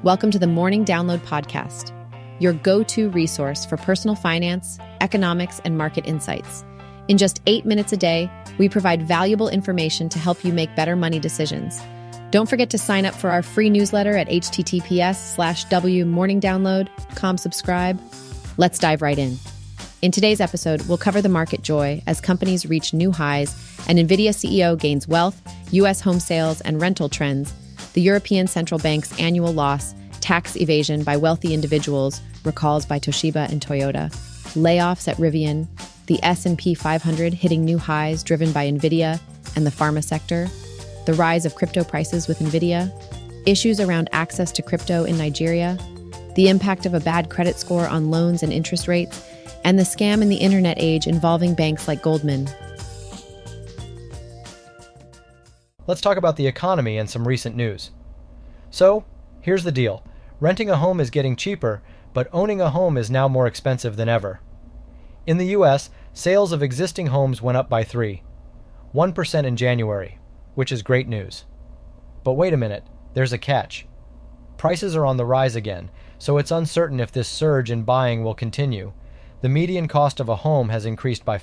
Welcome to the Morning Download Podcast, your go-to resource for personal finance, economics, and market insights. In just 8 minutes a day, we provide valuable information to help you make better money decisions. Don't forget to sign up for our free newsletter at https://wmorningdownload.com. Subscribe. Let's dive right in. In today's episode, we'll cover the market joy as companies reach new highs and Nvidia CEO gains wealth, U.S. home sales and rental trends, the European Central Bank's annual loss, tax evasion by wealthy individuals, recalls by Toshiba and Toyota, layoffs at Rivian, the S&P 500 hitting new highs driven by Nvidia and the pharma sector, the rise of crypto prices with Nvidia, issues around access to crypto in Nigeria, the impact of a bad credit score on loans and interest rates, and the scam in the internet age involving banks like Goldman. Let's talk about the economy and some recent news. So, here's the deal. Renting a home is getting cheaper, but owning a home is now more expensive than ever. In the US, sales of existing homes went up by 1% in January, which is great news. But wait a minute, there's a catch. Prices are on the rise again, so it's uncertain if this surge in buying will continue. The median cost of a home has increased by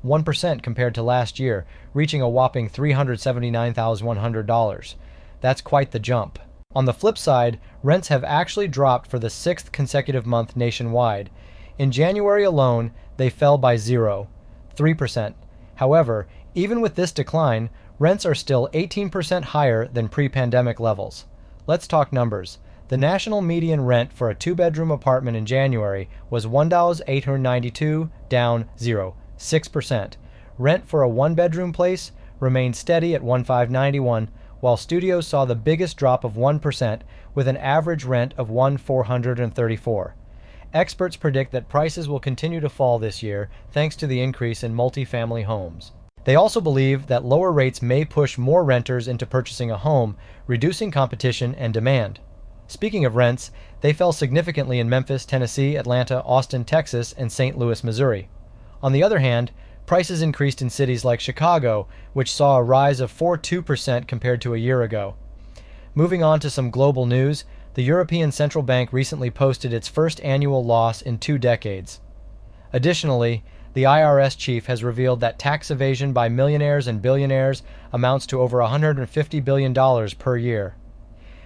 1% compared to last year, reaching a whopping $379,100. That's quite the jump. On the flip side, rents have actually dropped for the 6th consecutive month nationwide. In January alone, they fell by 3%. However, even with this decline, rents are still 18% higher than pre-pandemic levels. Let's talk numbers. The national median rent for a 2-bedroom apartment in January was $1,892, down 6%. Rent for a 1-bedroom place remained steady at $1,591, while studios saw the biggest drop of 1% with an average rent of $1,434. Experts predict that prices will continue to fall this year thanks to the increase in multifamily homes. They also believe that lower rates may push more renters into purchasing a home, reducing competition and demand. Speaking of rents, they fell significantly in Memphis, Tennessee, Atlanta, Austin, Texas, and St. Louis, Missouri. On the other hand, prices increased in cities like Chicago, which saw a rise of 2% compared to a year ago. Moving on to some global news, the European Central Bank recently posted its first annual loss in 2 decades. Additionally, the IRS chief has revealed that tax evasion by millionaires and billionaires amounts to over $150 billion per year.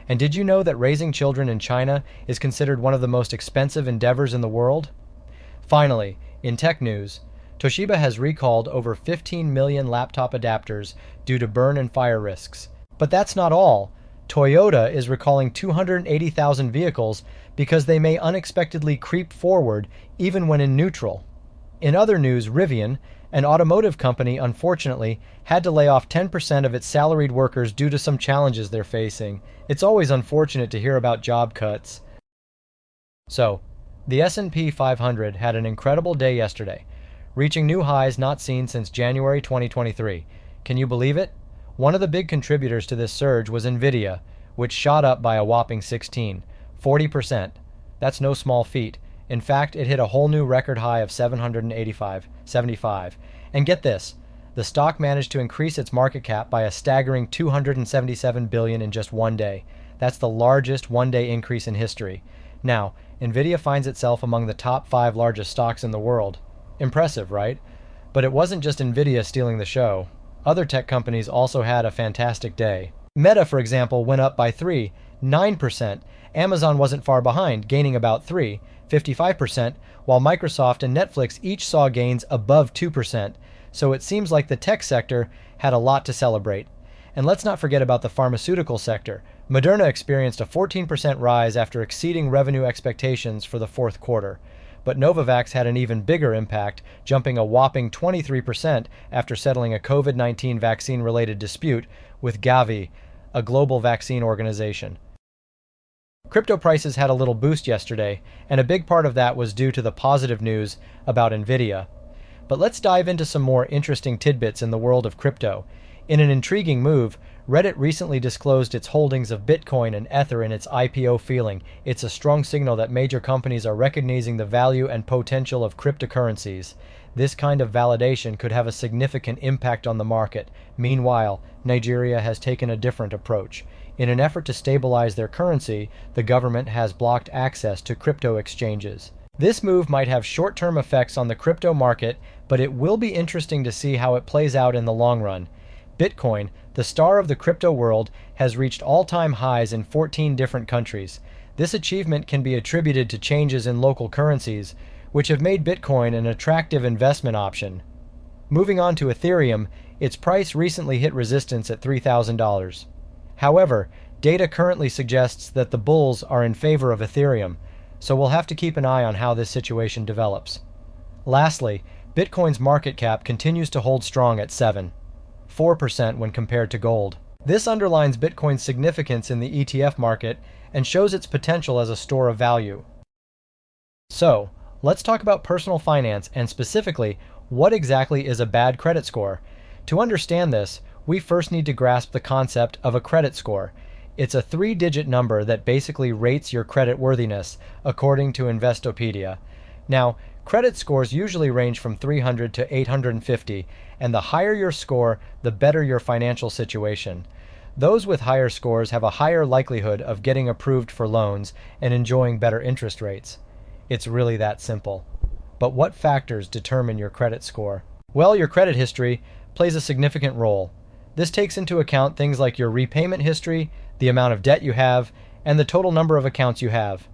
And did you know that raising children in China is considered one of the most expensive endeavors in the world? Finally, in tech news, Toshiba has recalled over 15 million laptop adapters due to burn and fire risks. But that's not all. Toyota is recalling 280,000 vehicles because they may unexpectedly creep forward even when in neutral. In other news, Rivian, an automotive company, unfortunately, had to lay off 10% of its salaried workers due to some challenges they're facing. It's always unfortunate to hear about job cuts. So, the S&P 500 had an incredible day yesterday, reaching new highs not seen since January 2023. Can you believe it? One of the big contributors to this surge was Nvidia, which shot up by a whopping 40%. That's no small feat. In fact, it hit a whole new record high of 75. And get this, the stock managed to increase its market cap by a staggering $277 billion in just one day. That's the largest one-day increase in history. Now, Nvidia finds itself among the top 5 largest stocks in the world. Impressive, right? But it wasn't just Nvidia stealing the show. Other tech companies also had a fantastic day. Meta, for example, went up by 9%. Amazon wasn't far behind, gaining about 55%, while Microsoft and Netflix each saw gains above 2%. So it seems like the tech sector had a lot to celebrate. And let's not forget about the pharmaceutical sector. Moderna experienced a 14% rise after exceeding revenue expectations for the 4th quarter. But Novavax had an even bigger impact, jumping a whopping 23% after settling a COVID-19 vaccine-related dispute with Gavi, a global vaccine organization. Crypto prices had a little boost yesterday, and a big part of that was due to the positive news about Nvidia. But let's dive into some more interesting tidbits in the world of crypto. In an intriguing move, Reddit recently disclosed its holdings of Bitcoin and Ether in its IPO filing. It's a strong signal that major companies are recognizing the value and potential of cryptocurrencies. This kind of validation could have a significant impact on the market. Meanwhile, Nigeria has taken a different approach. In an effort to stabilize their currency, the government has blocked access to crypto exchanges. This move might have short-term effects on the crypto market, but it will be interesting to see how it plays out in the long run. Bitcoin, the star of the crypto world, has reached all-time highs in 14 different countries. This achievement can be attributed to changes in local currencies, which have made Bitcoin an attractive investment option. Moving on to Ethereum, its price recently hit resistance at $3,000. However, data currently suggests that the bulls are in favor of Ethereum, so we'll have to keep an eye on how this situation develops. Lastly, Bitcoin's market cap continues to hold strong at 4% when compared to gold. This underlines Bitcoin's significance in the ETF market and shows its potential as a store of value. So, let's talk about personal finance and specifically, what exactly is a bad credit score? To understand this, we first need to grasp the concept of a credit score. It's a 3-digit number that basically rates your credit worthiness, according to Investopedia. Now, credit scores usually range from 300 to 850, and the higher your score, the better your financial situation. Those with higher scores have a higher likelihood of getting approved for loans and enjoying better interest rates. It's really that simple. But what factors determine your credit score? Well, your credit history plays a significant role. This takes into account things like your repayment history, the amount of debt you have, and the total number of accounts you have.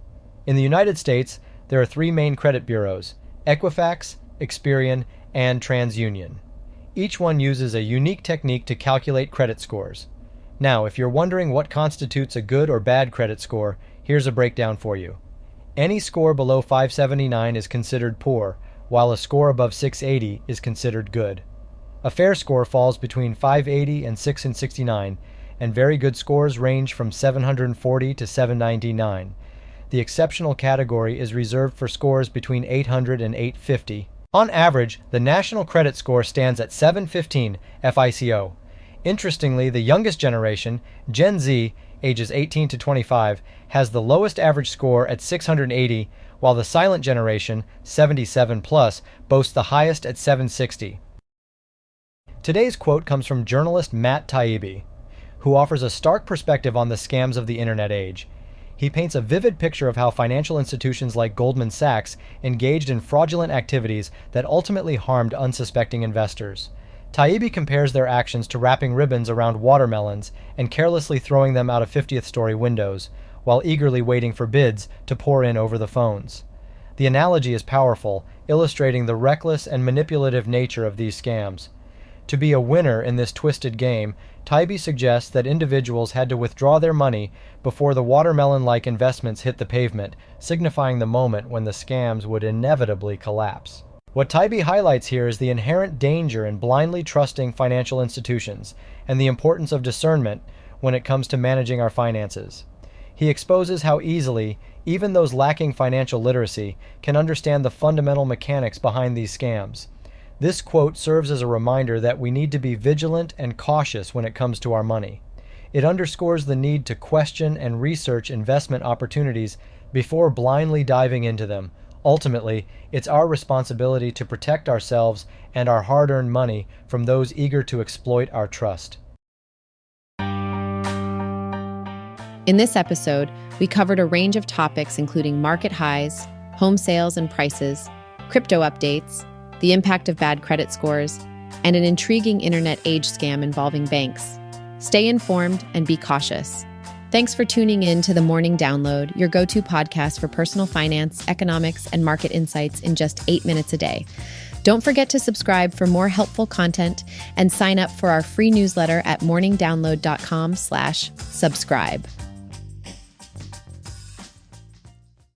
In the United States, there are 3 main credit bureaus: Equifax, Experian, and TransUnion. Each one uses a unique technique to calculate credit scores. Now, if you're wondering what constitutes a good or bad credit score, here's a breakdown for you. Any score below 579 is considered poor, while a score above 680 is considered good. A fair score falls between 580 and 669, and very good scores range from 740 to 799. The exceptional category is reserved for scores between 800 and 850. On average, the national credit score stands at 715 FICO. Interestingly, the youngest generation, Gen Z, ages 18 to 25, has the lowest average score at 680, while the silent generation, 77 plus, boasts the highest at 760. Today's quote comes from journalist Matt Taibbi, who offers a stark perspective on the scams of the internet age. He paints a vivid picture of how financial institutions like Goldman Sachs engaged in fraudulent activities that ultimately harmed unsuspecting investors. Taibbi compares their actions to wrapping ribbons around watermelons and carelessly throwing them out of 50th-story windows, while eagerly waiting for bids to pour in over the phones. The analogy is powerful, illustrating the reckless and manipulative nature of these scams. To be a winner in this twisted game, Taibbi suggests that individuals had to withdraw their money before the watermelon-like investments hit the pavement, signifying the moment when the scams would inevitably collapse. What Taibbi highlights here is the inherent danger in blindly trusting financial institutions and the importance of discernment when it comes to managing our finances. He exposes how easily, even those lacking financial literacy, can understand the fundamental mechanics behind these scams. This quote serves as a reminder that we need to be vigilant and cautious when it comes to our money. It underscores the need to question and research investment opportunities before blindly diving into them. Ultimately, it's our responsibility to protect ourselves and our hard-earned money from those eager to exploit our trust. In this episode, we covered a range of topics including market highs, home sales and prices, crypto updates, the impact of bad credit scores, and an intriguing internet age scam involving banks. Stay informed and be cautious. Thanks for tuning in to the Morning Download, your go-to podcast for personal finance, economics, and market insights in just 8 minutes a day. Don't forget to subscribe for more helpful content and sign up for our free newsletter at morningdownload.com/subscribe.